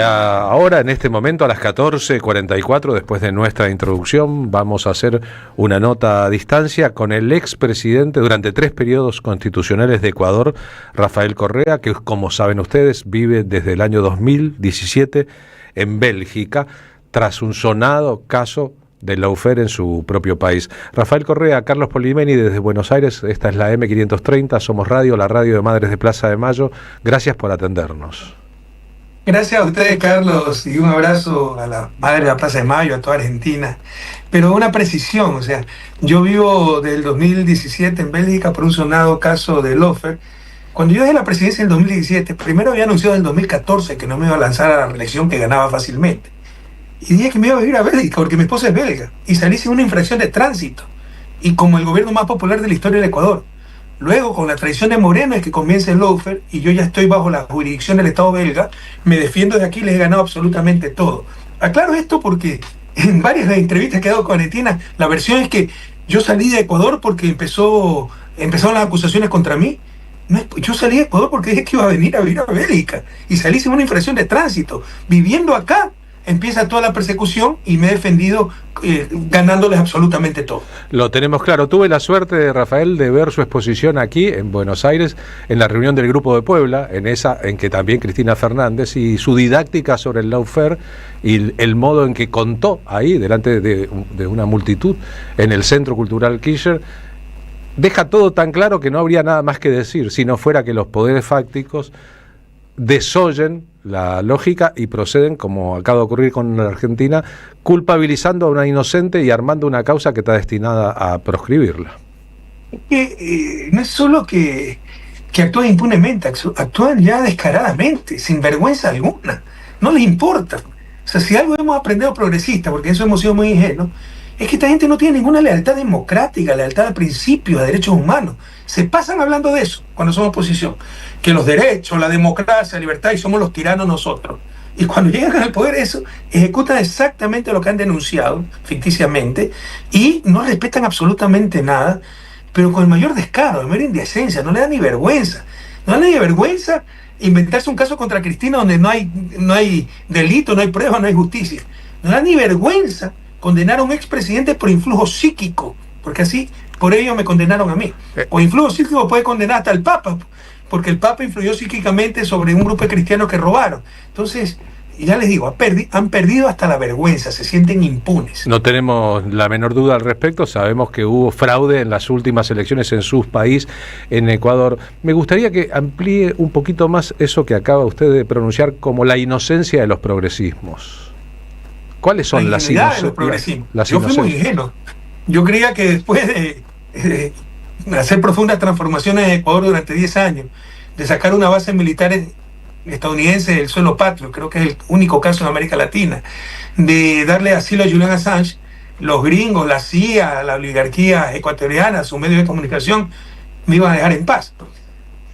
Ahora, en este momento, a las 14:44, después de nuestra introducción, vamos a hacer una nota a distancia con el expresidente durante 3 periodos constitucionales de Ecuador, Rafael Correa, que, como saben ustedes, vive desde el año 2017 en Bélgica, tras un sonado caso de lawfare en su propio país. Rafael Correa, Carlos Polimeni desde Buenos Aires, esta es la M530, Somos Radio, la radio de Madres de Plaza de Mayo. Gracias por atendernos. Gracias a ustedes, Carlos, y un abrazo a la madre de la Plaza de Mayo, a toda Argentina. Pero una precisión, o sea, yo vivo del 2017 en Bélgica por un sonado caso de lawfare. Cuando yo dejé la presidencia en el 2017, primero había anunciado en el 2014 que no me iba a lanzar a la reelección, que ganaba fácilmente. Y dije que me iba a vivir a Bélgica porque mi esposa es belga, y salí sin una infracción de tránsito, y como el gobierno más popular de la historia del Ecuador. Luego, con la traición de Moreno, es que comienza el lawfare y yo ya estoy bajo la jurisdicción del Estado belga, me defiendo de aquí y les he ganado absolutamente todo. Aclaro esto porque en varias entrevistas que he dado con Argentina, la versión es que yo salí de Ecuador porque empezaron las acusaciones contra mí. No, yo salí de Ecuador porque dije que iba a venir a vivir a Bélgica y salí sin una infracción de tránsito. Viviendo acá, empieza toda la persecución y me he defendido ganándoles absolutamente todo. Lo tenemos claro. Tuve la suerte, Rafael, de ver su exposición aquí en Buenos Aires, en la reunión del Grupo de Puebla, en que también Cristina Fernández, y su didáctica sobre el lawfare y el modo en que contó ahí, delante de una multitud, en el Centro Cultural Kirchner, deja todo tan claro que no habría nada más que decir, si no fuera que los poderes fácticos desoyen la lógica y proceden, como acaba de ocurrir con la Argentina, culpabilizando a una inocente y armando una causa que está destinada a proscribirla. No es solo que actúan impunemente, actúan ya descaradamente, sin vergüenza alguna, no les importa. O sea, si algo hemos aprendido progresista, porque eso hemos sido muy ingenuos, es que esta gente no tiene ninguna lealtad democrática, lealtad a principios, a derechos humanos. Se pasan hablando de eso cuando son oposición, que los derechos, la democracia, la libertad, y somos los tiranos nosotros. Y cuando llegan al poder, eso, ejecutan exactamente lo que han denunciado ficticiamente y no respetan absolutamente nada, pero con el mayor descaro, la mayor indecencia, no le da ni vergüenza. No le da ni vergüenza inventarse un caso contra Cristina donde no hay delito, no hay prueba, no hay justicia. No le da ni vergüenza condenar a un expresidente por influjo psíquico, porque así, por ello me condenaron a mí. O influjo psíquico puede condenar hasta al Papa, porque el Papa influyó psíquicamente sobre un grupo de cristianos que robaron. Entonces, ya les digo, han perdido hasta la vergüenza, se sienten impunes. No tenemos la menor duda al respecto, sabemos que hubo fraude en las últimas elecciones en su país, en Ecuador. Me gustaría que amplíe un poquito más eso que acaba usted de pronunciar como la inocencia de los progresismos. ¿Cuáles son las inocencias? Yo fui muy ingenuo. Yo creía que después de hacer profundas transformaciones en Ecuador durante 10 años, de sacar una base militar estadounidense del suelo patrio, creo que es el único caso en América Latina, de darle asilo a Julian Assange, los gringos, la CIA, la oligarquía ecuatoriana, sus medios de comunicación, me iban a dejar en paz.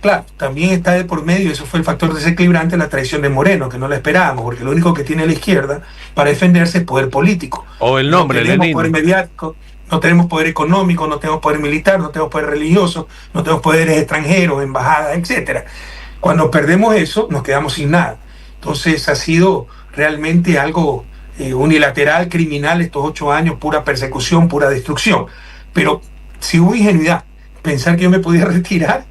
Claro, también está de por medio, eso fue el factor desequilibrante, la traición de Moreno, que no la esperábamos, porque lo único que tiene la izquierda para defenderse es poder político. O el nombre, no tenemos poder mediático, no tenemos poder económico, no tenemos poder militar, no tenemos poder religioso, no tenemos poderes extranjeros, embajadas, etcétera. Cuando perdemos eso, nos quedamos sin nada. Entonces ha sido realmente algo unilateral, criminal, estos 8 años, pura persecución, pura destrucción. Pero si hubo ingenuidad, pensar que yo me podía retirar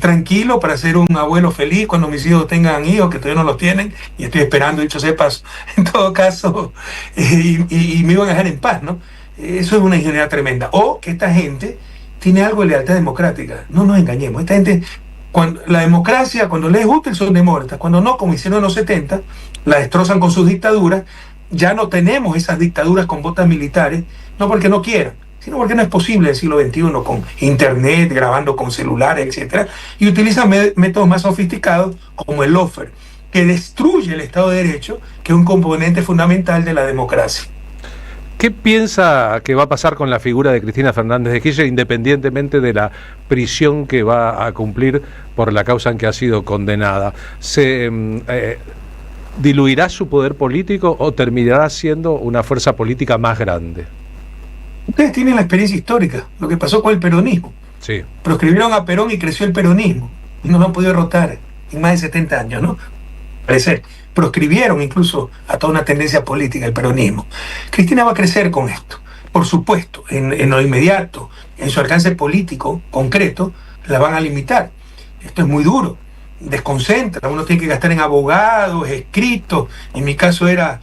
tranquilo para ser un abuelo feliz cuando mis hijos tengan hijos, que todavía no los tienen, y estoy esperando, dicho sea paso, en todo caso, y me iban a dejar en paz, ¿no? Eso es una ingenuidad tremenda. O que esta gente tiene algo de lealtad democrática. No nos engañemos. Esta gente, la democracia, cuando les es útil, son demócratas. Cuando no, como hicieron en los 70, la destrozan con sus dictaduras. Ya no tenemos esas dictaduras con botas militares, no porque no quieran, sino porque no es posible en el siglo XXI con internet, grabando con celulares, etcétera, y utilizan métodos más sofisticados como el lawfare, que destruye el Estado de Derecho, que es un componente fundamental de la democracia. ¿Qué piensa que va a pasar con la figura de Cristina Fernández de Kirchner, independientemente de la prisión que va a cumplir por la causa en que ha sido condenada? ¿Se diluirá su poder político o terminará siendo una fuerza política más grande? Ustedes tienen la experiencia histórica, lo que pasó con el peronismo. Sí. Proscribieron a Perón y creció el peronismo, y no lo han podido derrotar en más de 70 años, ¿no? Parece. proscribieron incluso a toda una tendencia política, el peronismo. Cristina va a crecer con esto, por supuesto, en lo inmediato, en su alcance político concreto, la van a limitar. Esto es muy duro, desconcentra, uno tiene que gastar en abogados, escritos, en mi caso era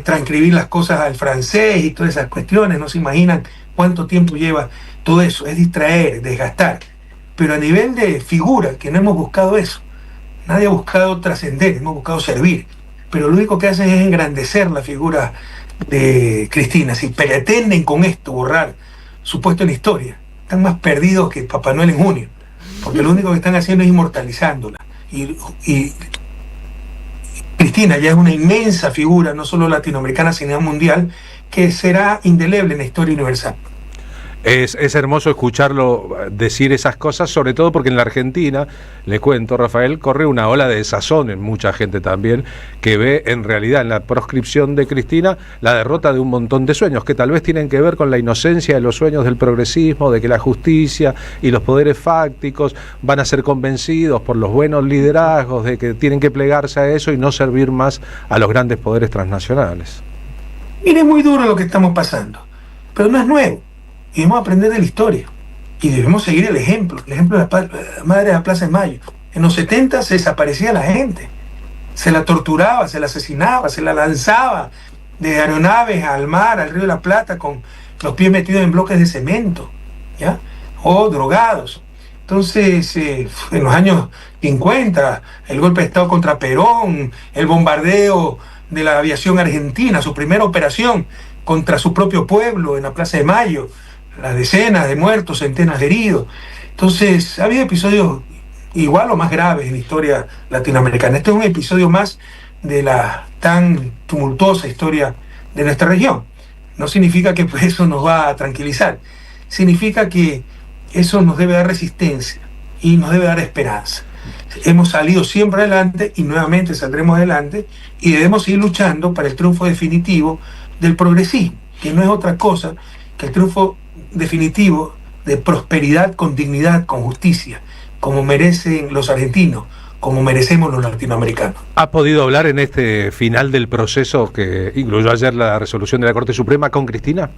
transcribir las cosas al francés y todas esas cuestiones, no se imaginan cuánto tiempo lleva todo eso, es distraer, desgastar. Pero a nivel de figura, que no hemos buscado eso, nadie ha buscado trascender, hemos buscado servir. Pero lo único que hacen es engrandecer la figura de Cristina. Si pretenden con esto borrar su puesto en la historia, están más perdidos que Papá Noel en junio, porque lo único que están haciendo es inmortalizándola. Y Cristina ya es una inmensa figura, no solo latinoamericana, sino mundial, que será indeleble en la historia universal. Es hermoso escucharlo decir esas cosas, sobre todo porque en la Argentina, le cuento, Rafael, corre una ola de desazón en mucha gente también, que ve en realidad en la proscripción de Cristina la derrota de un montón de sueños, que tal vez tienen que ver con la inocencia de los sueños del progresismo, de que la justicia y los poderes fácticos van a ser convencidos por los buenos liderazgos, de que tienen que plegarse a eso y no servir más a los grandes poderes transnacionales. Mire, es muy duro lo que estamos pasando, pero no es nuevo. Y debemos aprender de la historia y debemos seguir el ejemplo de la madre de la Plaza de Mayo. En los 70 se desaparecía la gente, se la torturaba, se la asesinaba, se la lanzaba de aeronaves al mar, al río de la Plata, con los pies metidos en bloques de cemento, ¿ya? O drogados. Entonces, en los años 50, el golpe de Estado contra Perón, el bombardeo de la aviación argentina, su primera operación contra su propio pueblo en la Plaza de Mayo, las decenas de muertos, centenas de heridos. Entonces, ha habido episodios igual o más graves en la historia latinoamericana. Este es un episodio más de la tan tumultuosa historia de nuestra región. No significa que pues, eso nos va a tranquilizar. Significa que eso nos debe dar resistencia y nos debe dar esperanza. Hemos salido siempre adelante y nuevamente saldremos adelante y debemos seguir luchando para el triunfo definitivo del progresismo, que no es otra cosa que el triunfo definitivo de prosperidad con dignidad, con justicia, como merecen los argentinos, como merecemos los latinoamericanos. ¿Ha podido hablar en este final del proceso que incluyó ayer la resolución de la Corte Suprema con Cristina?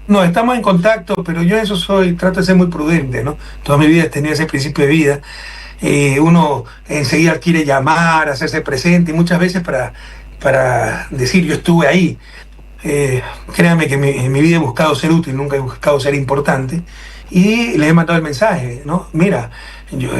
No, estamos en contacto, pero yo eso trato de ser muy prudente, ¿no? Toda mi vida he tenido ese principio de vida. Uno enseguida quiere llamar, hacerse presente, y muchas veces para decir yo estuve ahí. Créanme que en mi vida he buscado ser útil, nunca he buscado ser importante, y les he mandado el mensaje, ¿no? Mira,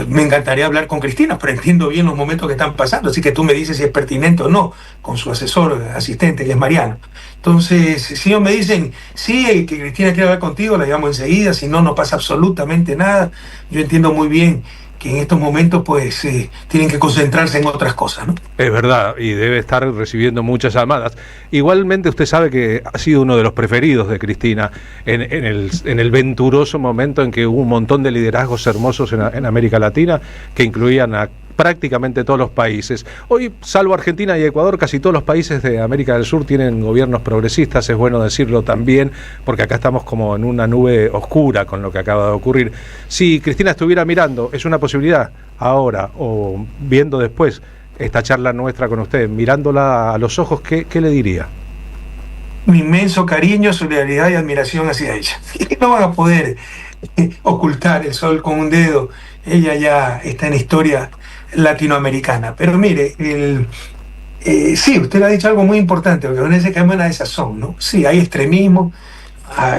me encantaría hablar con Cristina, pero entiendo bien los momentos que están pasando, así que tú me dices si es pertinente o no, con su asesor, asistente, que es Mariano. Entonces, si ellos me dicen, sí, que Cristina quiere hablar contigo, la llamo enseguida, si no, no pasa absolutamente nada. Yo entiendo muy bien que en estos momentos pues tienen que concentrarse en otras cosas, ¿no? Es verdad, y debe estar recibiendo muchas llamadas. Igualmente usted sabe que ha sido uno de los preferidos de Cristina en el venturoso momento en que hubo un montón de liderazgos hermosos en América Latina que incluían a prácticamente todos los países. Hoy, salvo Argentina y Ecuador, casi todos los países de América del Sur tienen gobiernos progresistas, es bueno decirlo también, porque acá estamos como en una nube oscura con lo que acaba de ocurrir. Si Cristina estuviera mirando, es una posibilidad ahora o viendo después esta charla nuestra con usted, mirándola a los ojos, ¿qué le diría? Mi inmenso cariño, solidaridad y admiración hacia ella. No van a poder ocultar el sol con un dedo. Ella ya está en la historia latinoamericana. Pero mire, sí, usted ha dicho algo muy importante, porque a veces caemos en la desazón, ¿no? Sí, hay extremismo,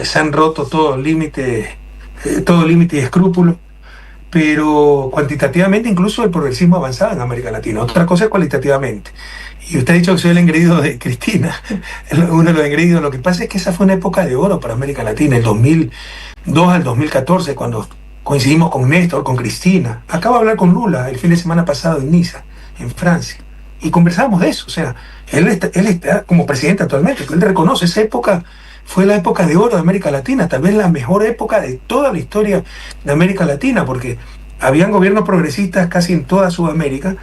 se han roto todo límite y escrúpulo, pero cuantitativamente incluso el progresismo avanzaba en América Latina. Otra cosa es cualitativamente. Y usted ha dicho que soy el engreído de Cristina, uno de los engreídos. Lo que pasa es que esa fue una época de oro para América Latina, el 2002 al 2014, cuando coincidimos con Néstor, con Cristina. Acabo de hablar con Lula el fin de semana pasado en Niza, en Francia, y conversábamos de eso. O sea, él está como presidente actualmente, pero él reconoce esa época fue la época de oro de América Latina, tal vez la mejor época de toda la historia de América Latina, porque habían gobiernos progresistas casi en toda Sudamérica,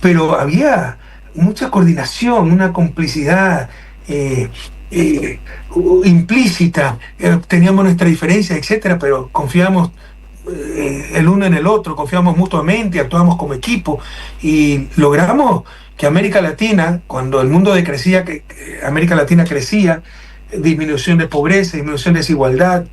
pero había mucha coordinación, una complicidad implícita, teníamos nuestras diferencias, etcétera, pero confiamos el uno en el otro, confiamos mutuamente, actuamos como equipo y logramos que América Latina, cuando el mundo decrecía, que América Latina crecía, disminución de pobreza, disminución de desigualdad,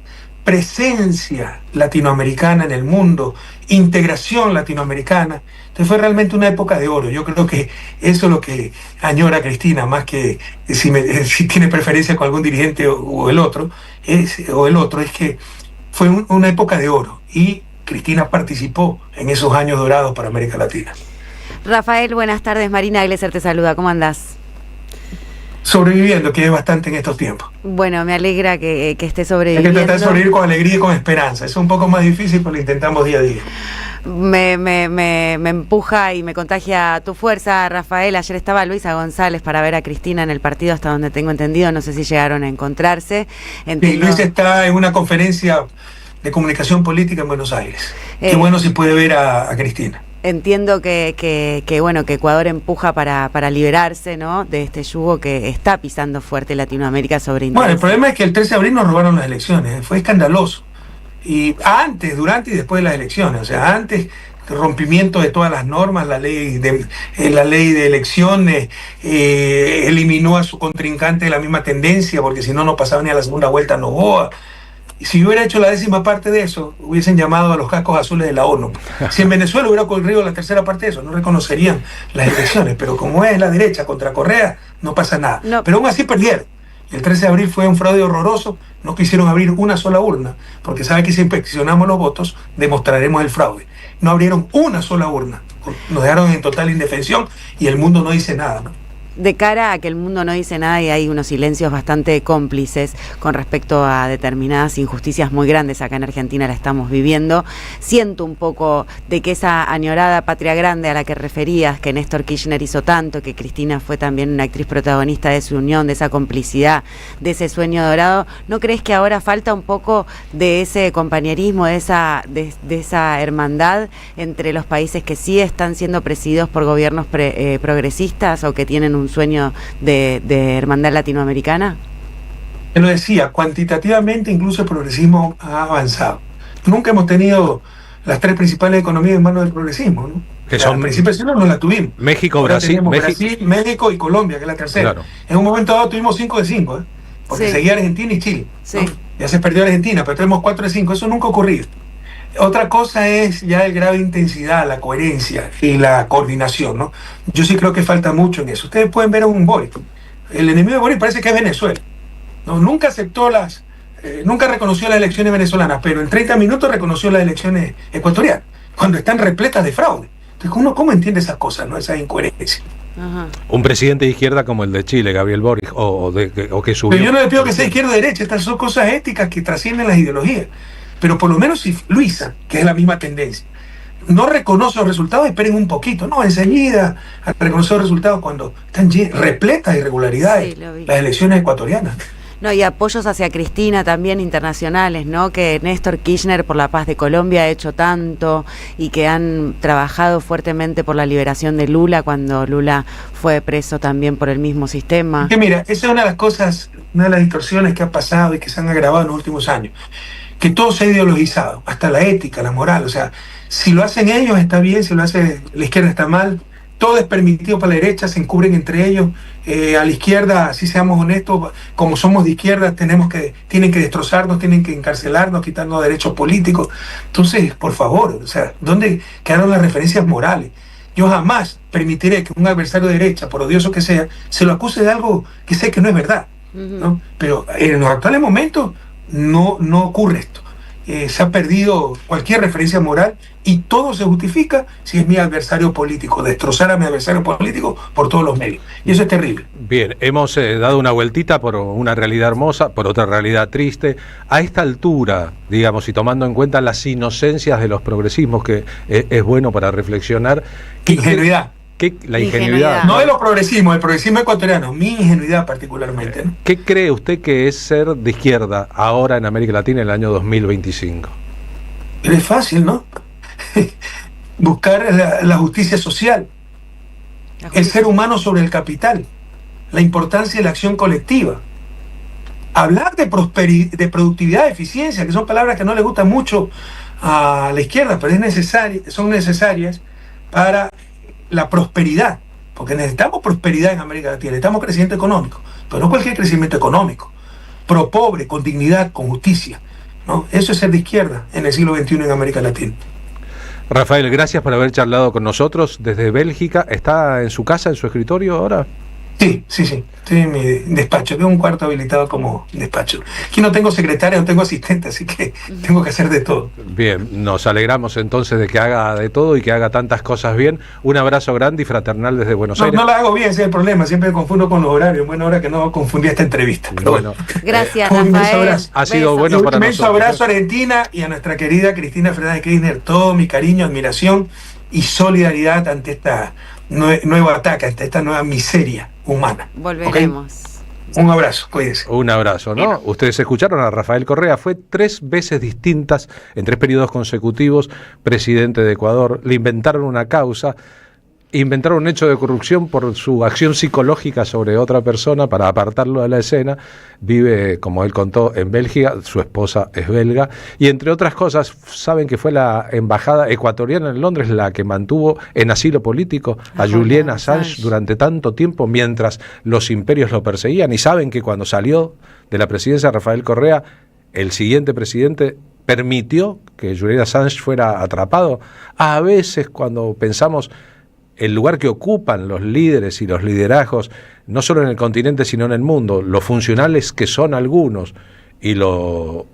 presencia latinoamericana en el mundo, integración latinoamericana. Entonces fue realmente una época de oro. Yo creo que eso es lo que añora Cristina, más que si tiene preferencia con algún dirigente o el otro, es que fue una época de oro y Cristina participó en esos años dorados para América Latina. Rafael, buenas tardes. Marina Glesser te saluda. ¿Cómo andás? Sobreviviendo, que es bastante en estos tiempos. Bueno, me alegra que esté sobreviviendo. Hay que tratar de sobrevivir con alegría y con esperanza. Es un poco más difícil, pero lo intentamos día a día. Me empuja y me contagia tu fuerza, Rafael. Ayer estaba Luisa González para ver a Cristina en el partido, hasta donde tengo entendido. No sé si llegaron a encontrarse. Sí, Luisa está en una conferencia de comunicación política en Buenos Aires. Qué bueno si puede ver a Cristina. Entiendo que Ecuador empuja para liberarse, ¿no?, de este yugo que está pisando fuerte Latinoamérica sobre intereses. Bueno, el problema es que el 13 de abril nos robaron las elecciones, fue escandaloso. Y antes, durante y después de las elecciones, o sea, antes rompimiento de todas las normas, la ley de elecciones, eliminó a su contrincante de la misma tendencia, porque si no, no pasaba ni a la segunda vuelta Noboa. Y si hubiera hecho la 10ª parte de eso, hubiesen llamado a los cascos azules de la ONU. Si en Venezuela hubiera ocurrido la 3ª parte de eso, no reconocerían las elecciones. Pero como es la derecha contra Correa, no pasa nada. No. Pero aún así perdieron. El 13 de abril fue un fraude horroroso. No quisieron abrir una sola urna, porque saben que si inspeccionamos los votos, demostraremos el fraude. No abrieron una sola urna. Nos dejaron en total indefensión y el mundo no dice nada, ¿no? De cara a que el mundo no dice nada y hay unos silencios bastante cómplices con respecto a determinadas injusticias muy grandes, acá en Argentina la estamos viviendo, siento un poco de que esa añorada patria grande a la que referías, que Néstor Kirchner hizo tanto, que Cristina fue también una actriz protagonista de su unión, de esa complicidad, de ese sueño dorado, ¿no crees que ahora falta un poco de ese compañerismo, de esa hermandad entre los países que sí están siendo presididos por gobiernos progresistas o que tienen un sueño de hermandad latinoamericana? Te lo decía, cuantitativamente incluso el progresismo ha avanzado. Nunca hemos tenido las 3 principales economías en manos del progresismo, ¿no? Que son, al principio sí no la tuvimos. México, Brasil, México y Colombia, que es la tercera. Claro. En un momento dado tuvimos 5 de 5, porque sí, seguía Argentina y Chile. Sí. ¿No? Ya se perdió Argentina, pero tenemos 4 de 5. Eso nunca ha ocurrido. Otra cosa es ya el grado de intensidad, la coherencia y la coordinación, ¿no? Yo sí creo que falta mucho en eso. Ustedes pueden ver a un Boric. El enemigo de Boric parece que es Venezuela, ¿no? Nunca aceptó nunca reconoció las elecciones venezolanas, pero en 30 minutos reconoció las elecciones ecuatorianas, cuando están repletas de fraude. Entonces, ¿cómo entiende esas cosas, no? Esa incoherencia. Ajá. Un presidente de izquierda como el de Chile, Gabriel Boric, o que subió. Pero yo no le pido que sea izquierda o derecha, estas son cosas éticas que trascienden las ideologías. Pero por lo menos si Luisa, que es la misma tendencia, no reconoce los resultados, esperen un poquito. No, enseguida a reconocer los resultados cuando están repletas de irregularidades, sí, las elecciones ecuatorianas. No, y apoyos hacia Cristina también internacionales, ¿no? Que Néstor Kirchner por la paz de Colombia ha hecho tanto y que han trabajado fuertemente por la liberación de Lula cuando Lula fue preso también por el mismo sistema. Que mira, esa es una de las cosas, una de las distorsiones que ha pasado y que se han agravado en los últimos años. Que todo se ha ideologizado, hasta la ética, la moral. O sea, si lo hacen ellos está bien, si lo hace la izquierda está mal. Todo es permitido para la derecha, se encubren entre ellos. A la izquierda, si seamos honestos, como somos de izquierda, tienen que destrozarnos, tienen que encarcelarnos, quitarnos derechos políticos. Entonces, por favor, o sea, ¿dónde quedaron las referencias morales? Yo jamás permitiré que un adversario de derecha, por odioso que sea, se lo acuse de algo que sé que no es verdad, ¿no? Pero en los actuales momentos no ocurre esto. Se ha perdido cualquier referencia moral y todo se justifica si es mi adversario político, destrozar a mi adversario político por todos los medios. Y eso es terrible. Bien, hemos dado una vueltita por una realidad hermosa, por otra realidad triste. A esta altura, digamos, y tomando en cuenta las inocencias de los progresismos, que es bueno para reflexionar. Ingenuidad. La ingenuidad. No de los progresismos, el progresismo ecuatoriano, mi ingenuidad particularmente, ¿no? ¿Qué cree usted que es ser de izquierda ahora en América Latina en el año 2025? Es fácil, ¿no? Buscar la justicia social, el ser humano sobre el capital, la importancia de la acción colectiva. Hablar de productividad, de eficiencia, que son palabras que no le gustan mucho a la izquierda, pero son necesarias para la prosperidad, porque necesitamos prosperidad en América Latina, necesitamos crecimiento económico, pero no cualquier crecimiento económico, pro pobre, con dignidad, con justicia, ¿no? Eso es ser de izquierda en el siglo XXI en América Latina. Rafael, gracias por haber charlado con nosotros desde Bélgica. ¿Está en su casa, en su escritorio ahora? Sí, estoy en mi despacho, tengo un cuarto habilitado como despacho. Aquí no tengo secretaria, no tengo asistente, así que tengo que hacer de todo. Bien, nos alegramos entonces de que haga de todo y que haga tantas cosas bien. Un abrazo grande y fraternal desde Buenos Aires. No la hago bien, ese es el problema, siempre me confundo con los horarios. Buena hora que no confundí esta entrevista. Pero bueno, gracias, un inmenso Rafael. abrazo. Ha sido bueno para Un inmenso nosotros. abrazo a Argentina y a nuestra querida Cristina Fernández Kirchner, todo mi cariño, admiración y solidaridad ante esta nuevo ataque, ante esta nueva miseria humana. Volveremos. ¿Okay? Un abrazo, cuídense. Un abrazo, ¿no? Bien. Ustedes escucharon a Rafael Correa, fue 3 veces distintas, en 3 periodos consecutivos, presidente de Ecuador. Le inventaron una causa, inventaron un hecho de corrupción por su acción psicológica sobre otra persona para apartarlo de la escena. Vive, como él contó, en Bélgica, su esposa es belga, y entre otras cosas, saben que fue la embajada ecuatoriana en Londres la que mantuvo en asilo político a Julian Assange durante tanto tiempo mientras los imperios lo perseguían, y saben que cuando salió de la presidencia Rafael Correa, el siguiente presidente permitió que Julian Assange fuera atrapado. A veces cuando pensamos el lugar que ocupan los líderes y los liderazgos, no solo en el continente, sino en el mundo, lo funcionales que son algunos y lo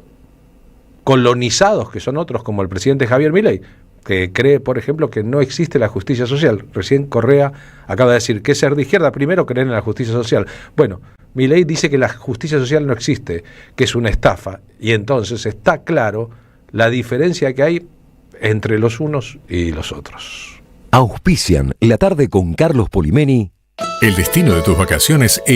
colonizados que son otros, como el presidente Javier Milei, que cree, por ejemplo, que no existe la justicia social. Recién Correa acaba de decir que es ser de izquierda, primero creer en la justicia social. Bueno, Milei dice que la justicia social no existe, que es una estafa, y entonces está claro la diferencia que hay entre los unos y los otros. Auspician La Tarde con Carlos Polimeni. El destino de tus vacaciones